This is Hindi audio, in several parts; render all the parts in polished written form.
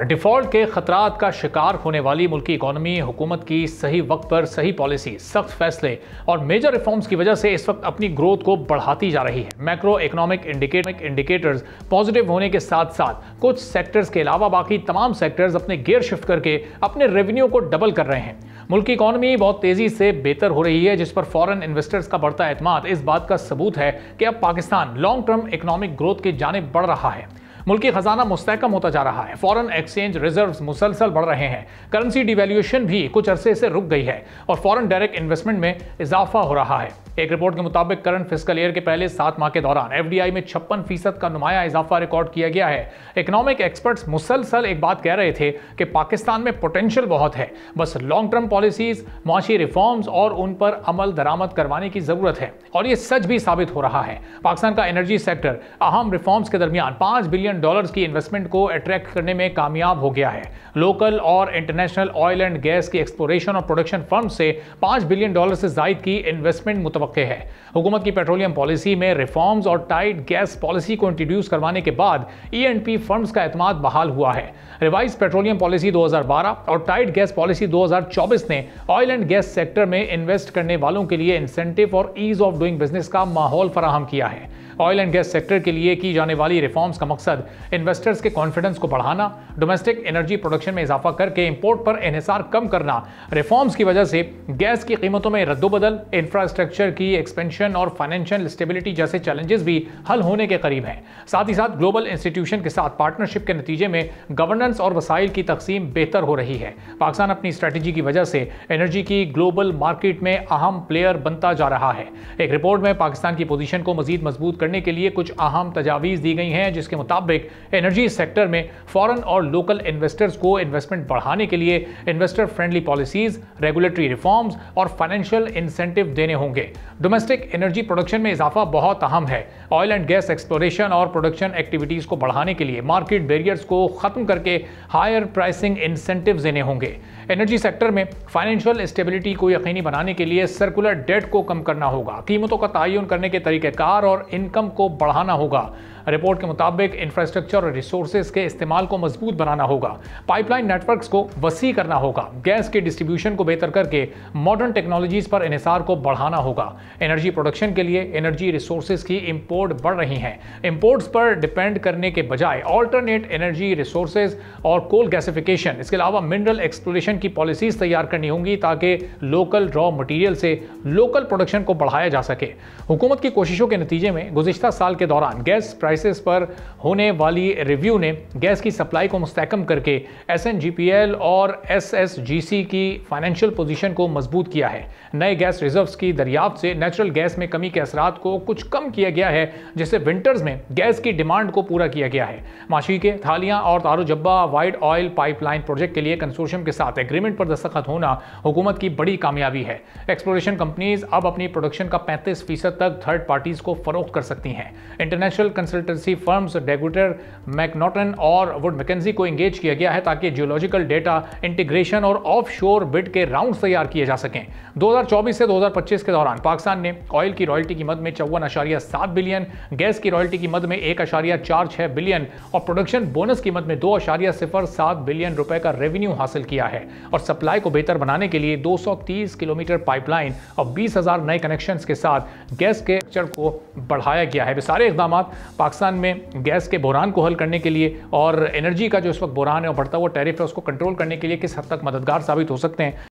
डिफॉल्ट के खतरात का शिकार होने वाली मुल्की इकोनॉमी हुकूमत की सही वक्त पर सही पॉलिसी, सख्त फैसले और मेजर रिफॉर्म्स की वजह से इस वक्त अपनी ग्रोथ को बढ़ाती जा रही है। मैक्रो इकोनॉमिक इंडिकेटर्स पॉजिटिव होने के साथ साथ कुछ सेक्टर्स के अलावा बाकी तमाम सेक्टर्स अपने गियर शिफ्ट करके अपने रेवेन्यू को डबल कर रहे हैं। मुल्क की इकोनॉमी बहुत तेजी से बेहतर हो रही है, जिस पर फॉरेन इन्वेस्टर्स का बढ़ता एतमाद इस बात का सबूत है कि अब Pakistan long term economic growth की जानिब बढ़ रहा है। मुल्की खजाना मुस्तहकम होता जा रहा है, फॉरेन एक्सचेंज रिजर्व्स मुसलसल बढ़ रहे हैं, करेंसी डिवैल्यूएशन भी कुछ अरसे से रुक गई है और फॉरेन डायरेक्ट इन्वेस्टमेंट में इजाफा हो रहा है। एक रिपोर्ट के मुताबिक करंट फिस्कल ईयर के पहले 7 माह के दौरान एफडीआई में 56% का नुमाया इजाफा रिकॉर्ड किया गया है। इकोनॉमिक एक्सपर्ट्स मुसलसल एक बात कह रहे थे कि पाकिस्तान में पोटेंशियल बहुत है, बस लॉन्ग टर्म पॉलिसीज, मुआशी रिफॉर्म्स और उन पर अमल दरामद करवाने की जरूरत है, और ये सच भी साबित हो रहा है। पाकिस्तान का एनर्जी सेक्टर अहम रिफॉर्म्स के दरमियान $5 बिलियन की इन्वेस्टमेंट को अट्रैक्ट करने में कामयाब हो गया है। लोकल और इंटरनेशनल ऑयल एंड गैस की एक्सप्लोरेशन और प्रोडक्शन फर्म से $5 बिलियन से ज्यादा की इन्वेस्टमेंट मुतवक्के है। हुकूमत की पेट्रोलियम पॉलिसी में रिफॉर्म्स और टाइट गैस पॉलिसी को इंट्रोड्यूस करवाने के बाद E&P फर्म्स का एतमाद बहाल हुआ है। रिवाइज पेट्रोलियम पॉलिसी 2012 और टाइट गैस पॉलिसी 2024 ने ऑयल एंड गैस सेक्टर में इन्वेस्ट करने वालों के लिए इंसेंटिव और ईज ऑफ डूइंग बिजनेस का माहौल फराहम किया है। ऑयल एंड गैस सेक्टर के लिए की जाने वाली रिफॉर्म्स का मकसद इन्वेस्टर्स के कॉन्फिडेंस को बढ़ाना, डोमेस्टिक एनर्जी प्रोडक्शन में इजाफा करके इंपोर्ट पर इन्हिसार कम करना, रिफॉर्म्स की वजह से गैस की कीमतों में रद्दोबदल, इंफ्रास्ट्रक्चर की एक्सपेंशन और फाइनेंशियल स्टेबिलिटी जैसे चैलेंजेस भी हल होने के करीब हैं। साथ ही साथ ग्लोबल इंस्टीट्यूशन के साथ पार्टनरशिप के नतीजे में गवर्नेंस और वसाइल की तकसीम बेहतर हो रही है। पाकिस्तान अपनी स्ट्रेटजी की वजह से एनर्जी की ग्लोबल मार्केट में अहम प्लेयर बनता जा रहा है। एक रिपोर्ट में पाकिस्तान की पोजीशन को मजीद मजबूत करने के लिए कुछ अहम तजावीज़ दी गई हैं, जिसके मुताबिक एनर्जी सेक्टर में फॉरेन और लोकल इन्वेस्टर्स को इन्वेस्टमेंट बढ़ाने के लिए investor friendly policies, regulatory reforms और फाइनेंशियल इंसेंटिव देने होंगे। डोमेस्टिक एनर्जी प्रोडक्शन में इजाफा बहुत अहम है। ऑयल एंड गैस एक्सप्लोरेशन और प्रोडक्शन एक्टिविटीज को बढ़ाने के लिए मार्केट बैरियर्स को खत्म करके हायर प्राइसिंग इंसेंटिव देने होंगे। एनर्जी सेक्टर में फाइनेंशियल स्टेबिलिटी को यकीनी बनाने के लिए सर्कुलर डेट को कम करना होगा, कीमतों का तयन करने के तरीक़ेकार और इनकम को बढ़ाना होगा। रिपोर्ट के मुताबिक इंफ्रास्ट्रक्चर और रिसोर्सेज के इस्तेमाल को मजबूत बनाना होगा, पाइपलाइन नेटवर्क्स को वसी करना होगा, गैस के डिस्ट्रीब्यूशन को बेहतर करके मॉडर्न टेक्नोलॉजीज पर इन्हिसार को बढ़ाना होगा। एनर्जी प्रोडक्शन के लिए एनर्जी रिसोर्सेज की इंपोर्ट बढ़ रही हैं। इंपोर्ट्स पर डिपेंड करने के बजाय ऑल्टरनेट एनर्जी रिसोर्सेज और कोल गैसिफिकेशन, इसके अलावा मिनरल एक्सप्लोरेशन की पॉलिसीज तैयार करनी होंगी ताकि लोकल रॉ मटीरियल से लोकल प्रोडक्शन को बढ़ाया जा सके। हुकूमत की कोशिशों के नतीजे में गुज़िश्ता साल के दौरान गैस प्राइसेस पर होने वाली रिव्यू ने गैस की सप्लाई को मुस्तहकम करके SNGPL और SSGC की फाइनेंशियल पोजीशन को मजबूत किया है। नए गैस रिजर्व्स की दरियाफ्त से नेचुरल गैस में कमी के असरात को कुछ कम किया गया है, जिससे विंटर्स में गैस की डिमांड को पूरा किया गया है। माशी के थालियां और तारो जब्बा वाइड ऑयल पाइपलाइन प्रोजेक्ट के लिए कंसोर्शियम के साथ एग्रीमेंट पर दस्तखत होना हुकूमत की बड़ी कामयाबी है। एक्सप्लोरेशन कंपनीज अब अपनी प्रोडक्शन का 35% तक थर्ड पार्टीज को फरोख्त कर सकती हैं। इंटरनेशनल कंसल्टेंसी फर्म्स डेगुटर, मैकनॉटन और वुड मैकेंजी को एंगेज किया गया है ताकि जियोलॉजिकल डेटा इंटीग्रेशन और ऑफशोर बिड के राउंड तैयार किए जा सकें। 2024 से 2025 के दौरान पाकिस्तान ने ऑयल की रॉयल्टी की मद में 54.7 बिलियन, गैस की रॉयल्टी की मद में 1.46 बिलियन और प्रोडक्शन बोनस की मद में 2.07 बिलियन रुपए का रेवेन्यू हासिल किया है। और सप्लाई को बेहतर बनाने के लिए 230 किलोमीटर पाइपलाइन और 20,000 नए कनेक्शंस के साथ गैस के स्ट्रक्चर को बढ़ाया गया है। सारे इक़दाम पाकिस्तान में गैस के बहरान को हल करने के लिए और एनर्जी का जो इस वक्त बहरान है और बढ़ता हुआ टैरिफ है उसको कंट्रोल करने के लिए किस हद तक मददगार साबित हो सकते हैं।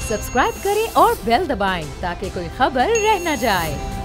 सब्सक्राइब करें और बेल दबाएं ताकि कोई खबर रह न जाए।